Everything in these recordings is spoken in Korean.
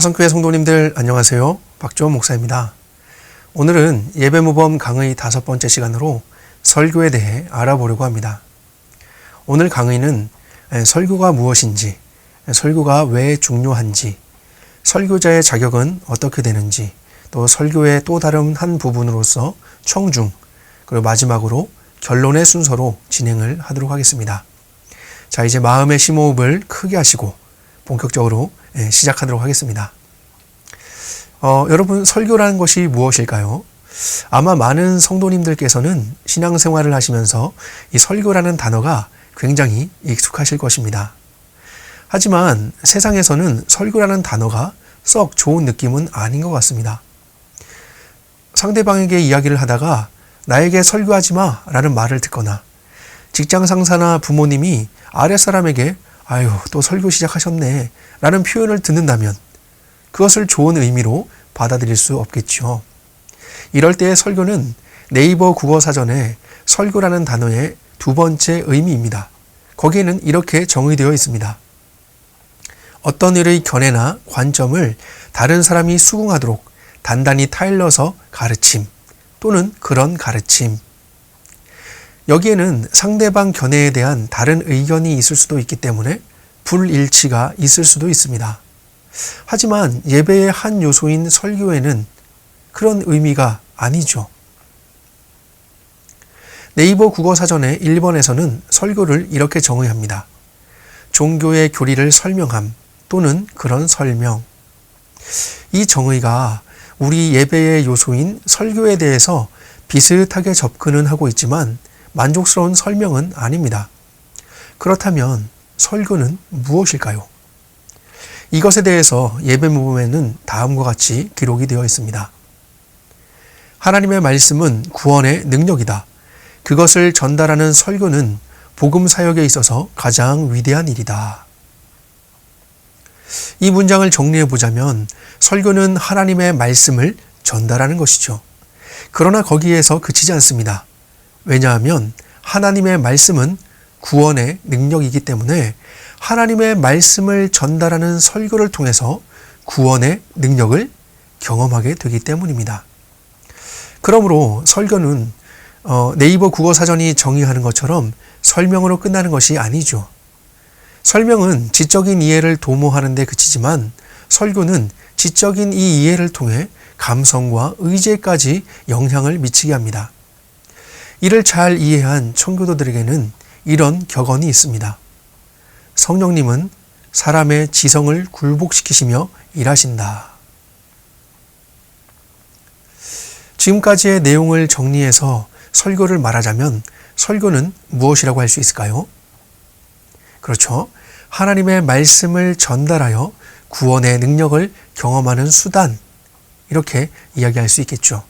화성교회 성도님들 안녕하세요. 박주원 목사입니다. 오늘은 예배모범 강의 5번째 시간으로 설교에 대해 알아보려고 합니다. 오늘 강의는 설교가 무엇인지, 설교가 왜 중요한지, 설교자의 자격은 어떻게 되는지, 또 설교의 또 다른 한 부분으로서 청중, 그리고 마지막으로 결론의 순서로 진행을 하도록 하겠습니다. 자, 이제 마음의 심호흡을 크게 하시고 본격적으로 시작하도록 하겠습니다. 여러분, 설교라는 것이 무엇일까요? 아마 많은 성도님들께서는 신앙생활을 하시면서 이 설교라는 단어가 굉장히 익숙하실 것입니다. 하지만 세상에서는 설교라는 단어가 썩 좋은 느낌은 아닌 것 같습니다. 상대방에게 이야기를 하다가 나에게 설교하지 마 라는 말을 듣거나 직장 상사나 부모님이 아랫사람에게 아유, 또 설교 시작하셨네 라는 표현을 듣는다면 그것을 좋은 의미로 받아들일 수 없겠죠. 이럴 때의 설교는 네이버 국어사전에 설교라는 단어의 두 번째 의미입니다. 거기에는 이렇게 정의되어 있습니다. 어떤 일의 견해나 관점을 다른 사람이 수긍하도록 단단히 타일러서 가르침 또는 그런 가르침. 여기에는 상대방 견해에 대한 다른 의견이 있을 수도 있기 때문에 불일치가 있을 수도 있습니다. 하지만 예배의 한 요소인 설교에는 그런 의미가 아니죠. 네이버 국어사전의 1번에서는 설교를 이렇게 정의합니다. 종교의 교리를 설명함 또는 그런 설명. 이 정의가 우리 예배의 요소인 설교에 대해서 비슷하게 접근은 하고 있지만 만족스러운 설명은 아닙니다. 그렇다면 설교는 무엇일까요? 이것에 대해서 예배모범에는 다음과 같이 기록이 되어 있습니다. 하나님의 말씀은 구원의 능력이다. 그것을 전달하는 설교는 복음 사역에 있어서 가장 위대한 일이다. 이 문장을 정리해 보자면 설교는 하나님의 말씀을 전달하는 것이죠. 그러나 거기에서 그치지 않습니다. 왜냐하면 하나님의 말씀은 구원의 능력이기 때문에 하나님의 말씀을 전달하는 설교를 통해서 구원의 능력을 경험하게 되기 때문입니다. 그러므로 설교는 네이버 국어사전이 정의하는 것처럼 설명으로 끝나는 것이 아니죠. 설명은 지적인 이해를 도모하는 데 그치지만 설교는 지적인 이 이해를 통해 감성과 의지에까지 영향을 미치게 합니다. 이를 잘 이해한 청교도들에게는 이런 격언이 있습니다. 성령님은 사람의 지성을 굴복시키시며 일하신다. 지금까지의 내용을 정리해서 설교를 말하자면 설교는 무엇이라고 할 수 있을까요? 그렇죠. 하나님의 말씀을 전달하여 구원의 능력을 경험하는 수단, 이렇게 이야기할 수 있겠죠.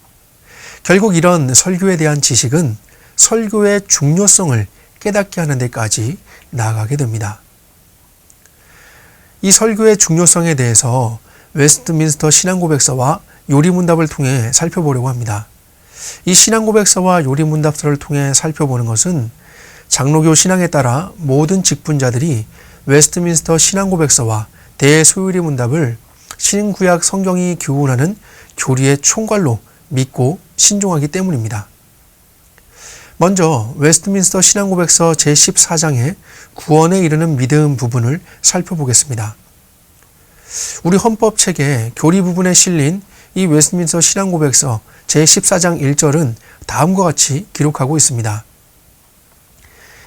결국 이런 설교에 대한 지식은 설교의 중요성을 깨닫게 하는 데까지 나아가게 됩니다. 이 설교의 중요성에 대해서 웨스트민스터 신앙고백서와 요리문답을 통해 살펴보려고 합니다. 이 신앙고백서와 요리문답서를 통해 살펴보는 것은 장로교 신앙에 따라 모든 직분자들이 웨스트민스터 신앙고백서와 대소요리문답을 신구약 성경이 교훈하는 교리의 총괄로 믿고 신종하기 때문입니다. 먼저 웨스트민스터 신앙고백서 제14장의 구원에 이르는 믿음 부분을 살펴보겠습니다. 우리 헌법책의 교리 부분에 실린 이 웨스트민스터 신앙고백서 제14장 1절은 다음과 같이 기록하고 있습니다.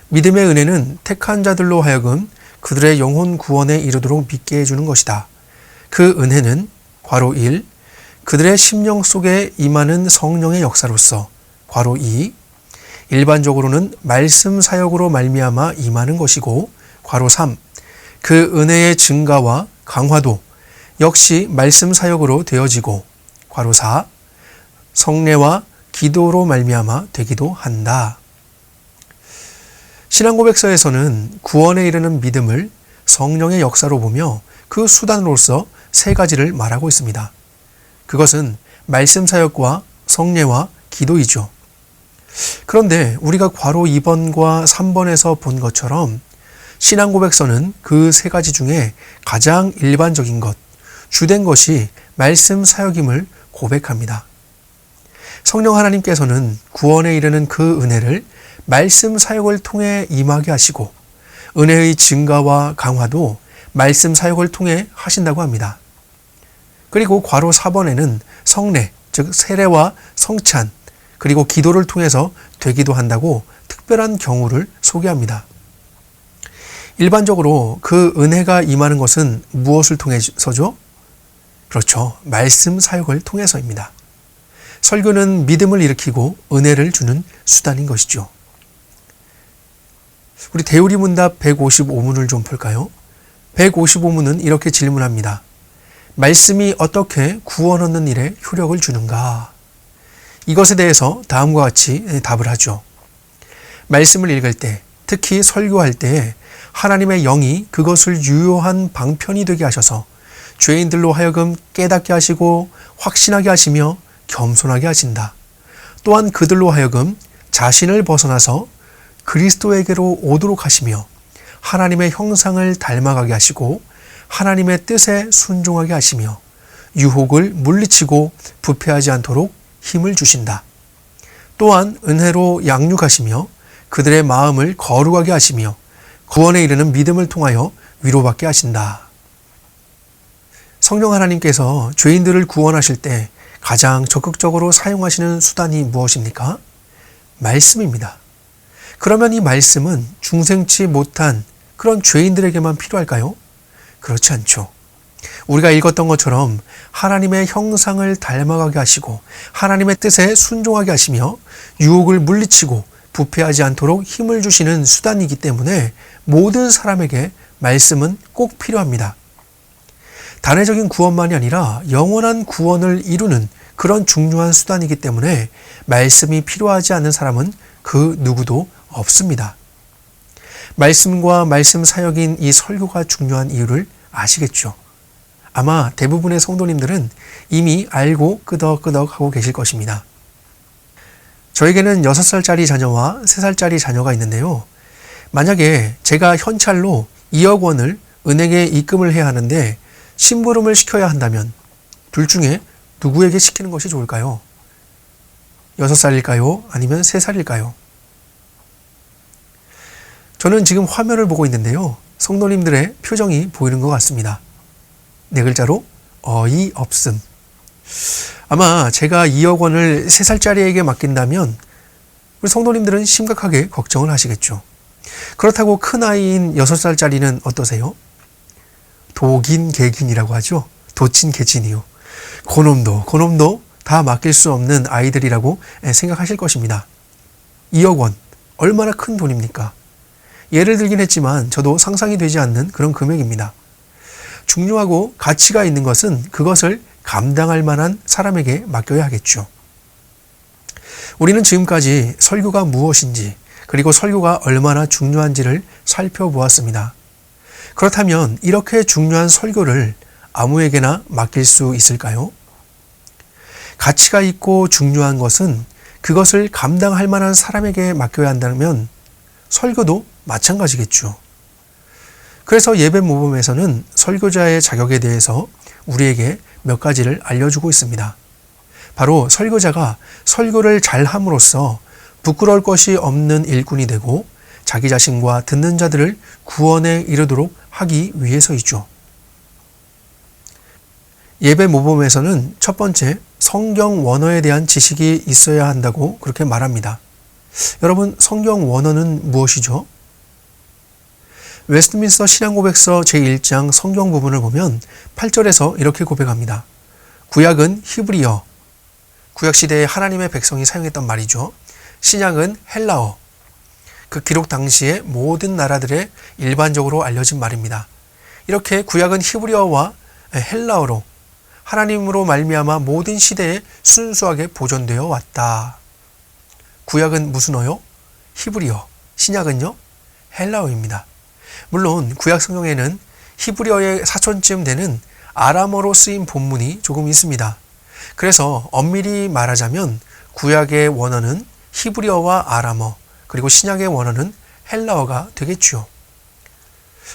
믿음의 은혜는 택한 자들로 하여금 그들의 영혼 구원에 이르도록 믿게 해주는 것이다. 그 은혜는 괄호 1. 그들의 심령 속에 임하는 성령의 역사로서 괄호 2. 일반적으로는 말씀 사역으로 말미암아 임하는 것이고 괄호 3. 그 은혜의 증가와 강화도 역시 말씀 사역으로 되어지고 괄호 4. 성례와 기도로 말미암아 되기도 한다. 신앙고백서에서는 구원에 이르는 믿음을 성령의 역사로 보며 그 수단으로서 세 가지를 말하고 있습니다. 그것은 말씀 사역과 성례와 기도이죠. 그런데 우리가 괄호 2번과 3번에서 본 것처럼 신앙고백서는 그 세 가지 중에 가장 일반적인 것, 주된 것이 말씀 사역임을 고백합니다. 성령 하나님께서는 구원에 이르는 그 은혜를 말씀 사역을 통해 임하게 하시고 은혜의 증가와 강화도 말씀 사역을 통해 하신다고 합니다. 그리고 괄호 4번에는 성례, 즉 세례와 성찬, 그리고 기도를 통해서 되기도 한다고 특별한 경우를 소개합니다. 일반적으로 그 은혜가 임하는 것은 무엇을 통해서죠? 그렇죠. 말씀 사역을 통해서입니다. 설교는 믿음을 일으키고 은혜를 주는 수단인 것이죠. 우리 대우리 문답 155문을 좀 볼까요? 155문은 이렇게 질문합니다. 말씀이 어떻게 구원 얻는 일에 효력을 주는가? 이것에 대해서 다음과 같이 답을 하죠. 말씀을 읽을 때, 특히 설교할 때에 하나님의 영이 그것을 유효한 방편이 되게 하셔서 죄인들로 하여금 깨닫게 하시고 확신하게 하시며 겸손하게 하신다. 또한 그들로 하여금 자신을 벗어나서 그리스도에게로 오도록 하시며 하나님의 형상을 닮아가게 하시고 하나님의 뜻에 순종하게 하시며 유혹을 물리치고 부패하지 않도록 힘을 주신다. 또한 은혜로 양육하시며 그들의 마음을 거룩하게 하시며 구원에 이르는 믿음을 통하여 위로받게 하신다. 성령 하나님께서 죄인들을 구원하실 때 가장 적극적으로 사용하시는 수단이 무엇입니까? 말씀입니다. 그러면 이 말씀은 중생치 못한 그런 죄인들에게만 필요할까요? 그렇지 않죠. 우리가 읽었던 것처럼 하나님의 형상을 닮아가게 하시고 하나님의 뜻에 순종하게 하시며 유혹을 물리치고 부패하지 않도록 힘을 주시는 수단이기 때문에 모든 사람에게 말씀은 꼭 필요합니다. 단회적인 구원만이 아니라 영원한 구원을 이루는 그런 중요한 수단이기 때문에 말씀이 필요하지 않은 사람은 그 누구도 없습니다. 말씀과 말씀 사역인 이 설교가 중요한 이유를 아시겠죠? 아마 대부분의 성도님들은 이미 알고 끄덕끄덕 하고 계실 것입니다. 저에게는 6살짜리 자녀와 3살짜리 자녀가 있는데요. 만약에 제가 현찰로 2억 원을 은행에 입금을 해야 하는데 심부름을 시켜야 한다면 둘 중에 누구에게 시키는 것이 좋을까요? 6살일까요? 아니면 3살일까요? 저는 지금 화면을 보고 있는데요. 성도님들의 표정이 보이는 것 같습니다. 4글자로 어이없음. 아마 제가 2억 원을 3살짜리에게 맡긴다면 우리 성도님들은 심각하게 걱정을 하시겠죠. 그렇다고 큰아이인 6살짜리는 어떠세요? 도긴개긴이라고 하죠. 도친개진이요. 그놈도 다 맡길 수 없는 아이들이라고 생각하실 것입니다. 2억 원, 얼마나 큰 돈입니까? 예를 들긴 했지만 저도 상상이 되지 않는 그런 금액입니다. 중요하고 가치가 있는 것은 그것을 감당할 만한 사람에게 맡겨야 하겠죠. 우리는 지금까지 설교가 무엇인지 그리고 설교가 얼마나 중요한지를 살펴보았습니다. 그렇다면 이렇게 중요한 설교를 아무에게나 맡길 수 있을까요? 가치가 있고 중요한 것은 그것을 감당할 만한 사람에게 맡겨야 한다면 설교도 마찬가지겠죠. 그래서 예배 모범에서는 설교자의 자격에 대해서 우리에게 몇 가지를 알려주고 있습니다. 바로 설교자가 설교를 잘함으로써 부끄러울 것이 없는 일꾼이 되고 자기 자신과 듣는 자들을 구원에 이르도록 하기 위해서이죠. 예배 모범에서는 첫 번째, 성경 원어에 대한 지식이 있어야 한다고 그렇게 말합니다. 여러분, 성경 원어는 무엇이죠? 웨스트민스터 신앙고백서 제1장 성경 부분을 보면 8절에서 이렇게 고백합니다. 구약은 히브리어, 구약시대에 하나님의 백성이 사용했던 말이죠. 신약은 헬라어, 그 기록 당시에 모든 나라들의 일반적으로 알려진 말입니다. 이렇게 구약은 히브리어와 헬라어로 하나님으로 말미암아 모든 시대에 순수하게 보존되어 왔다. 구약은 무슨 어요? 히브리어, 신약은요? 헬라어입니다. 물론 구약 성경에는 히브리어의 사촌쯤 되는 아람어로 쓰인 본문이 조금 있습니다. 그래서 엄밀히 말하자면 구약의 원어는 히브리어와 아람어, 그리고 신약의 원어는 헬라어가 되겠죠.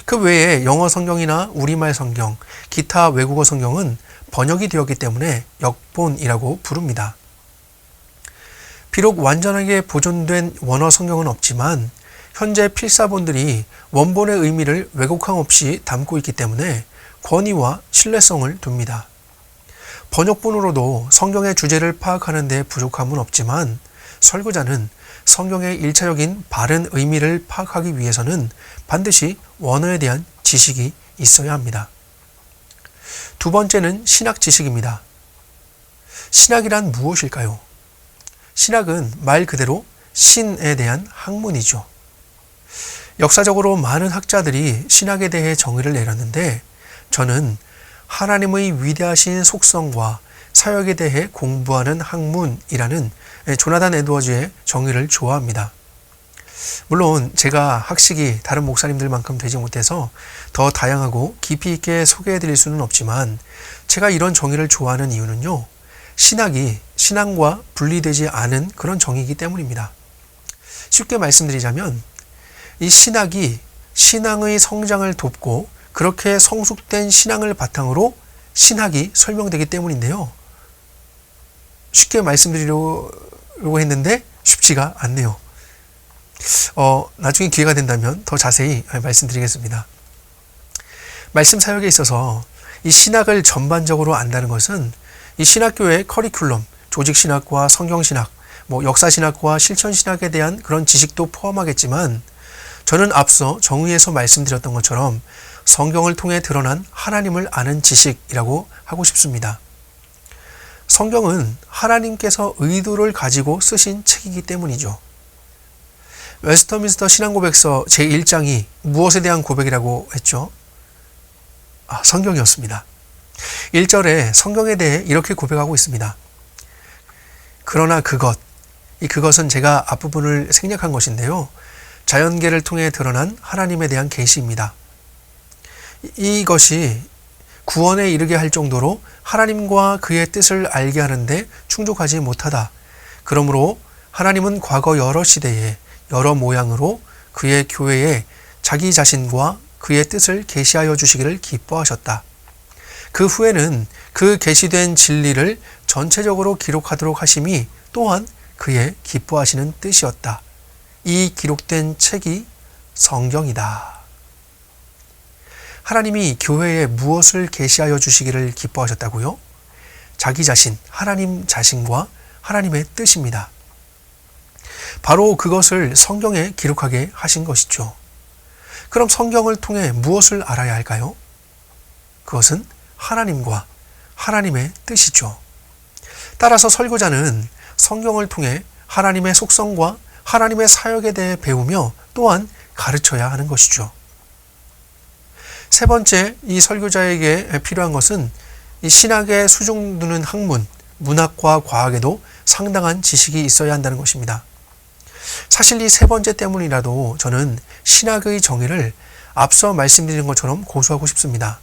그 외에 영어 성경이나 우리말 성경, 기타 외국어 성경은 번역이 되었기 때문에 역본이라고 부릅니다. 비록 완전하게 보존된 원어 성경은 없지만 현재 필사본들이 원본의 의미를 왜곡함 없이 담고 있기 때문에 권위와 신뢰성을 둡니다. 번역본으로도 성경의 주제를 파악하는 데 부족함은 없지만 설교자는 성경의 일차적인 바른 의미를 파악하기 위해서는 반드시 원어에 대한 지식이 있어야 합니다. 두 번째는 신학 지식입니다. 신학이란 무엇일까요? 신학은 말 그대로 신에 대한 학문이죠. 역사적으로 많은 학자들이 신학에 대해 정의를 내렸는데 저는 하나님의 위대하신 속성과 사역에 대해 공부하는 학문이라는 조나단 에드워즈의 정의를 좋아합니다. 물론 제가 학식이 다른 목사님들만큼 되지 못해서 더 다양하고 깊이 있게 소개해 드릴 수는 없지만 제가 이런 정의를 좋아하는 이유는요. 신학이 신앙과 분리되지 않은 그런 정의이기 때문입니다. 쉽게 말씀드리자면 이 신학이 신앙의 성장을 돕고 그렇게 성숙된 신앙을 바탕으로 신학이 설명되기 때문인데요. 쉽게 말씀드리려고 했는데 쉽지가 않네요. 나중에 기회가 된다면 더 자세히 말씀드리겠습니다. 말씀 사역에 있어서 이 신학을 전반적으로 안다는 것은 이 신학교의 커리큘럼, 조직신학과 성경신학, 역사신학과 실천신학에 대한 그런 지식도 포함하겠지만 저는 앞서 정의에서 말씀드렸던 것처럼 성경을 통해 드러난 하나님을 아는 지식이라고 하고 싶습니다. 성경은 하나님께서 의도를 가지고 쓰신 책이기 때문이죠. 웨스터민스터 신앙고백서 제1장이 무엇에 대한 고백이라고 했죠? 성경이었습니다. 1절에 성경에 대해 이렇게 고백하고 있습니다. 그러나 그것은 제가 앞부분을 생략한 것인데요. 자연계를 통해 드러난 하나님에 대한 계시입니다. 이것이 구원에 이르게 할 정도로 하나님과 그의 뜻을 알게 하는데 충족하지 못하다. 그러므로 하나님은 과거 여러 시대에 여러 모양으로 그의 교회에 자기 자신과 그의 뜻을 계시하여 주시기를 기뻐하셨다. 그 후에는 그 계시된 진리를 전체적으로 기록하도록 하심이 또한 그의 기뻐하시는 뜻이었다. 이 기록된 책이 성경이다. 하나님이 교회에 무엇을 계시하여 주시기를 기뻐하셨다고요? 자기 자신, 하나님 자신과 하나님의 뜻입니다. 바로 그것을 성경에 기록하게 하신 것이죠. 그럼 성경을 통해 무엇을 알아야 할까요? 그것은 하나님과 하나님의 뜻이죠. 따라서 설교자는 성경을 통해 하나님의 속성과 하나님의 사역에 대해 배우며 또한 가르쳐야 하는 것이죠. 세 번째, 이 설교자에게 필요한 것은 이 신학에 수중두는 학문, 문학과 과학에도 상당한 지식이 있어야 한다는 것입니다. 사실 이 세 번째 때문이라도 저는 신학의 정의를 앞서 말씀드린 것처럼 고수하고 싶습니다.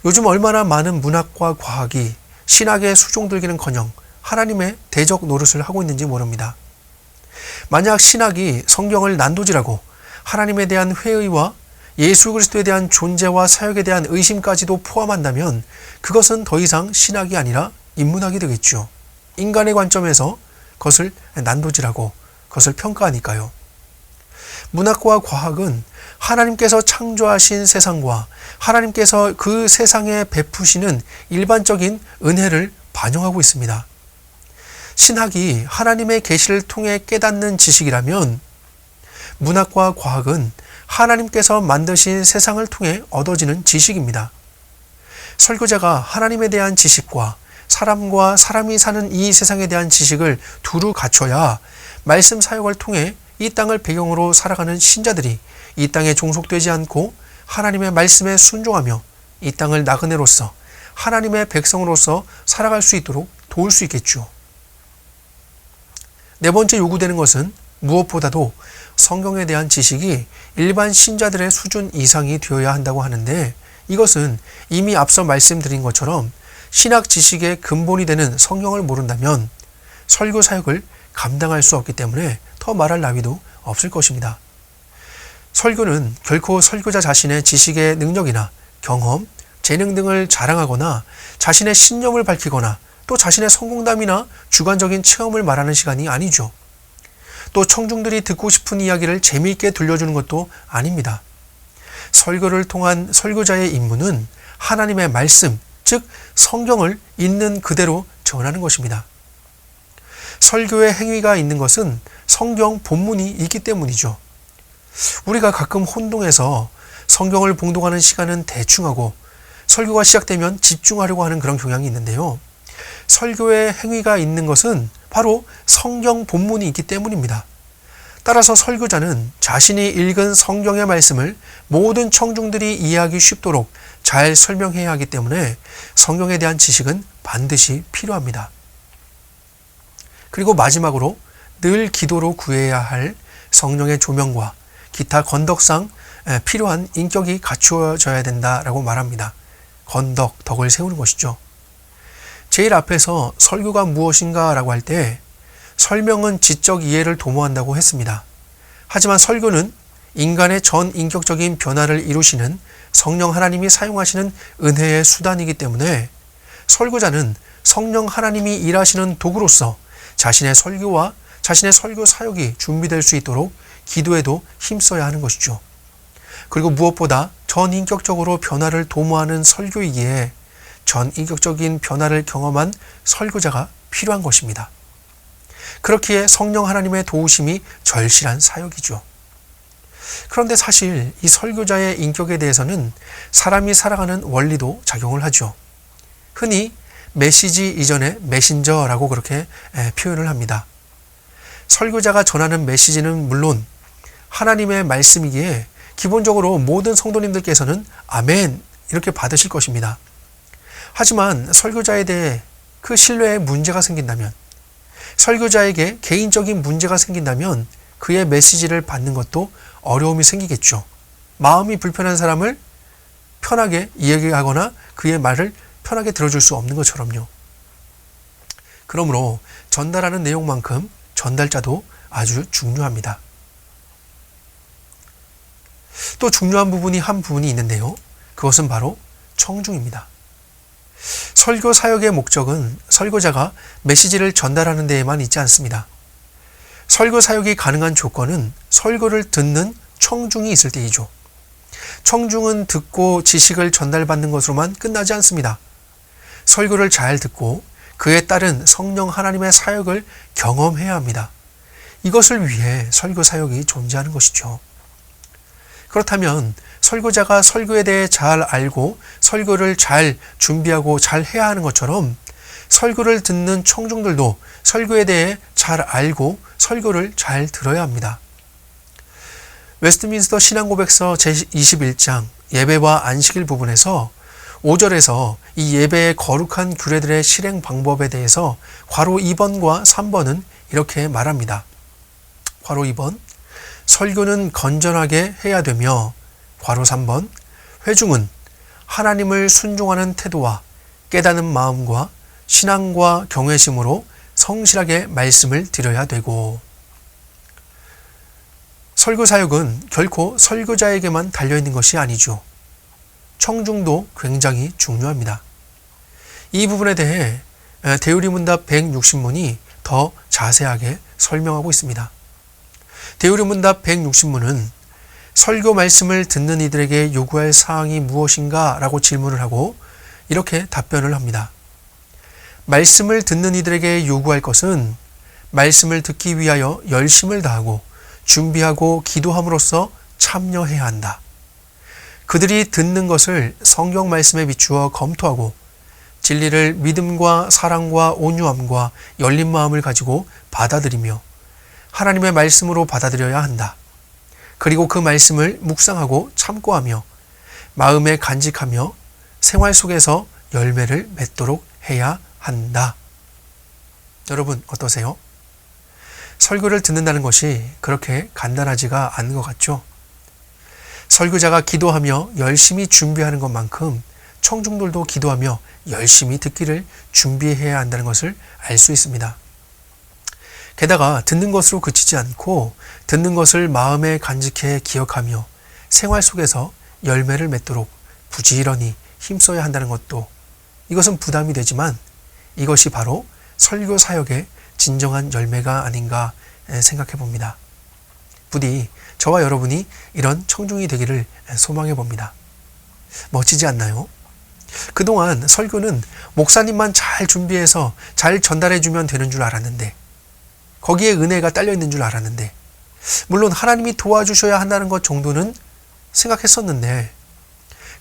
요즘 얼마나 많은 문학과 과학이 신학에 수종들기는커녕 하나님의 대적 노릇을 하고 있는지 모릅니다. 만약 신학이 성경을 난도질하고 하나님에 대한 회의와 예수 그리스도에 대한 존재와 사역에 대한 의심까지도 포함한다면 그것은 더 이상 신학이 아니라 인문학이 되겠죠. 인간의 관점에서 그것을 난도질하고 그것을 평가하니까요. 문학과 과학은 하나님께서 창조하신 세상과 하나님께서 그 세상에 베푸시는 일반적인 은혜를 반영하고 있습니다. 신학이 하나님의 계시를 통해 깨닫는 지식이라면 문학과 과학은 하나님께서 만드신 세상을 통해 얻어지는 지식입니다. 설교자가 하나님에 대한 지식과 사람과 사람이 사는 이 세상에 대한 지식을 두루 갖춰야 말씀 사역을 통해 이 땅을 배경으로 살아가는 신자들이 이 땅에 종속되지 않고 하나님의 말씀에 순종하며 이 땅을 나그네로서 하나님의 백성으로서 살아갈 수 있도록 도울 수 있겠죠. 네 번째 요구되는 것은 무엇보다도 성경에 대한 지식이 일반 신자들의 수준 이상이 되어야 한다고 하는데 이것은 이미 앞서 말씀드린 것처럼 신학 지식의 근본이 되는 성경을 모른다면 설교 사역을 감당할 수 없기 때문에 더 말할 나위도 없을 것입니다. 설교는 결코 설교자 자신의 지식의 능력이나 경험, 재능 등을 자랑하거나 자신의 신념을 밝히거나 또 자신의 성공담이나 주관적인 체험을 말하는 시간이 아니죠. 또 청중들이 듣고 싶은 이야기를 재미있게 들려주는 것도 아닙니다. 설교를 통한 설교자의 임무는 하나님의 말씀, 즉 성경을 있는 그대로 전하는 것입니다. 설교의 행위가 있는 것은 성경 본문이 있기 때문이죠. 우리가 가끔 혼동해서 성경을 봉독하는 시간은 대충 하고 설교가 시작되면 집중하려고 하는 그런 경향이 있는데요. 설교의 행위가 있는 것은 바로 성경 본문이 있기 때문입니다. 따라서 설교자는 자신이 읽은 성경의 말씀을 모든 청중들이 이해하기 쉽도록 잘 설명해야 하기 때문에 성경에 대한 지식은 반드시 필요합니다. 그리고 마지막으로 늘 기도로 구해야 할 성령의 조명과 기타 건덕상 필요한 인격이 갖추어져야 된다라고 말합니다. 건덕, 덕을 세우는 것이죠. 제일 앞에서 설교가 무엇인가 라고 할 때 설명은 지적 이해를 도모한다고 했습니다. 하지만 설교는 인간의 전 인격적인 변화를 이루시는 성령 하나님이 사용하시는 은혜의 수단이기 때문에 설교자는 성령 하나님이 일하시는 도구로서 자신의 설교와 자신의 설교 사역이 준비될 수 있도록 기도에도 힘써야 하는 것이죠. 그리고 무엇보다 전인격적으로 변화를 도모하는 설교이기에 전인격적인 변화를 경험한 설교자가 필요한 것입니다. 그렇기에 성령 하나님의 도우심이 절실한 사역이죠. 그런데 사실 이 설교자의 인격에 대해서는 사람이 살아가는 원리도 작용을 하죠. 흔히 메시지 이전에 메신저라고 그렇게 표현을 합니다. 설교자가 전하는 메시지는 물론 하나님의 말씀이기에 기본적으로 모든 성도님들께서는 아멘 이렇게 받으실 것입니다. 하지만 설교자에 대해 그 신뢰에 문제가 생긴다면, 설교자에게 개인적인 문제가 생긴다면 그의 메시지를 받는 것도 어려움이 생기겠죠. 마음이 불편한 사람을 편하게 이야기하거나 그의 말을 편하게 들어줄 수 없는 것처럼요. 그러므로 전달하는 내용만큼 전달자도 아주 중요합니다. 또 중요한 부분이 한 부분이 있는데요. 그것은 바로 청중입니다. 설교 사역의 목적은 설교자가 메시지를 전달하는 데에만 있지 않습니다. 설교 사역이 가능한 조건은 설교를 듣는 청중이 있을 때이죠. 청중은 듣고 지식을 전달받는 것으로만 끝나지 않습니다. 설교를 잘 듣고 그에 따른 성령 하나님의 사역을 경험해야 합니다. 이것을 위해 설교 사역이 존재하는 것이죠. 그렇다면 설교자가 설교에 대해 잘 알고 설교를 잘 준비하고 잘 해야 하는 것처럼 설교를 듣는 청중들도 설교에 대해 잘 알고 설교를 잘 들어야 합니다. 웨스트민스터 신앙고백서 제21장 예배와 안식일 부분에서 5절에서 이 예배의 거룩한 규례들의 실행 방법에 대해서 괄호 2번과 3번은 이렇게 말합니다. 괄호 2번 설교는 건전하게 해야 되며 괄호 3번 회중은 하나님을 순종하는 태도와 깨닫는 마음과 신앙과 경외심으로 성실하게 말씀을 드려야 되고, 설교 사역은 결코 설교자에게만 달려있는 것이 아니죠. 청중도 굉장히 중요합니다. 이 부분에 대해 대우리문답 160문이 더 자세하게 설명하고 있습니다. 대우리문답 160문은 설교 말씀을 듣는 이들에게 요구할 사항이 무엇인가 라고 질문을 하고 이렇게 답변을 합니다. 말씀을 듣는 이들에게 요구할 것은 말씀을 듣기 위하여 열심을 다하고 준비하고 기도함으로써 참여해야 한다. 그들이 듣는 것을 성경 말씀에 비추어 검토하고 진리를 믿음과 사랑과 온유함과 열린 마음을 가지고 받아들이며 하나님의 말씀으로 받아들여야 한다. 그리고 그 말씀을 묵상하고 참고하며 마음에 간직하며 생활 속에서 열매를 맺도록 해야 한다. 여러분 어떠세요? 설교를 듣는다는 것이 그렇게 간단하지가 않은 것 같죠? 설교자가 기도하며 열심히 준비하는 것만큼 청중들도 기도하며 열심히 듣기를 준비해야 한다는 것을 알 수 있습니다. 게다가 듣는 것으로 그치지 않고 듣는 것을 마음에 간직해 기억하며 생활 속에서 열매를 맺도록 부지런히 힘써야 한다는 것도, 이것은 부담이 되지만 이것이 바로 설교 사역의 진정한 열매가 아닌가 생각해 봅니다. 부디 저와 여러분이 이런 청중이 되기를 소망해 봅니다. 멋지지 않나요? 그동안 설교는 목사님만 잘 준비해서 잘 전달해 주면 되는 줄 알았는데, 거기에 은혜가 딸려 있는 줄 알았는데, 물론 하나님이 도와주셔야 한다는 것 정도는 생각했었는데,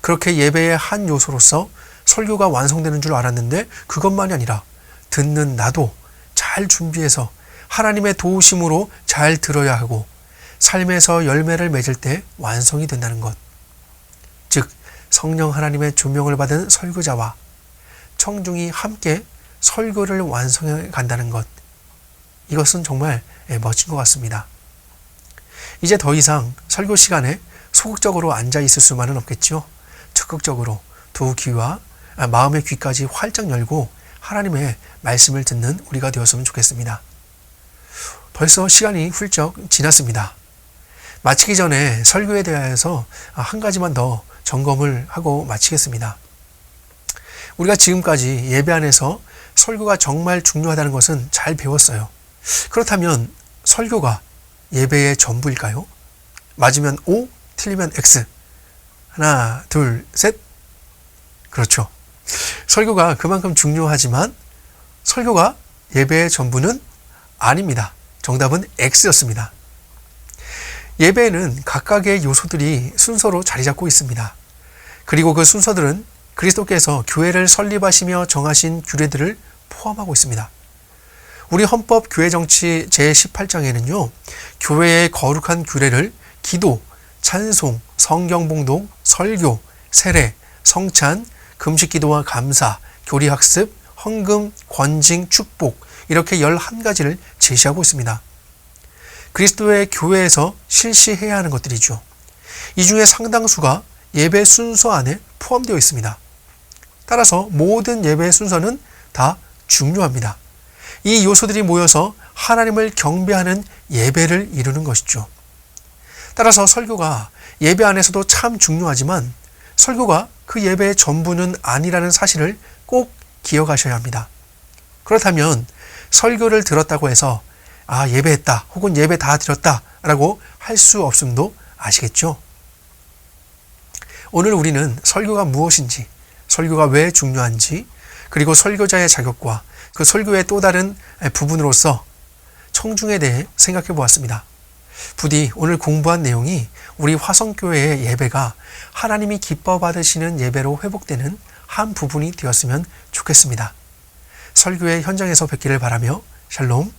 그렇게 예배의 한 요소로서 설교가 완성되는 줄 알았는데, 그것만이 아니라 듣는 나도 잘 준비해서 하나님의 도우심으로 잘 들어야 하고 삶에서 열매를 맺을 때 완성이 된다는 것, 즉 성령 하나님의 조명을 받은 설교자와 청중이 함께 설교를 완성해 간다는 것, 이것은 정말 멋진 것 같습니다. 이제 더 이상 설교 시간에 소극적으로 앉아 있을 수만은 없겠죠. 적극적으로 두 귀와 마음의 귀까지 활짝 열고 하나님의 말씀을 듣는 우리가 되었으면 좋겠습니다. 벌써 시간이 훌쩍 지났습니다. 마치기 전에 설교에 대하여서 한 가지만 더 점검을 하고 마치겠습니다. 우리가 지금까지 예배 안에서 설교가 정말 중요하다는 것은 잘 배웠어요. 그렇다면 설교가 예배의 전부일까요? 맞으면 O, 틀리면 X. 하나, 둘, 셋. 그렇죠. 설교가 그만큼 중요하지만 설교가 예배의 전부는 아닙니다. 정답은 X였습니다. 예배에는 각각의 요소들이 순서로 자리 잡고 있습니다. 그리고 그 순서들은 그리스도께서 교회를 설립하시며 정하신 규례들을 포함하고 있습니다. 우리 헌법 교회 정치 제18장에는요, 교회의 거룩한 규례를 기도, 찬송, 성경 봉독, 설교, 세례, 성찬, 금식 기도와 감사, 교리 학습, 헌금, 권징, 축복, 이렇게 11가지를 제시하고 있습니다. 그리스도의 교회에서 실시해야 하는 것들이죠. 이 중에 상당수가 예배 순서 안에 포함되어 있습니다. 따라서 모든 예배의 순서는 다 중요합니다. 이 요소들이 모여서 하나님을 경배하는 예배를 이루는 것이죠. 따라서 설교가 예배 안에서도 참 중요하지만 설교가 그 예배의 전부는 아니라는 사실을 꼭 기억하셔야 합니다. 그렇다면 설교를 들었다고 해서 예배했다 혹은 예배 다 드렸다 라고 할 수 없음도 아시겠죠? 오늘 우리는 설교가 무엇인지, 설교가 왜 중요한지, 그리고 설교자의 자격과 그 설교의 또 다른 부분으로서 청중에 대해 생각해 보았습니다. 부디 오늘 공부한 내용이 우리 화성교회의 예배가 하나님이 기뻐 받으시는 예배로 회복되는 한 부분이 되었으면 좋겠습니다. 설교의 현장에서 뵙기를 바라며 샬롬.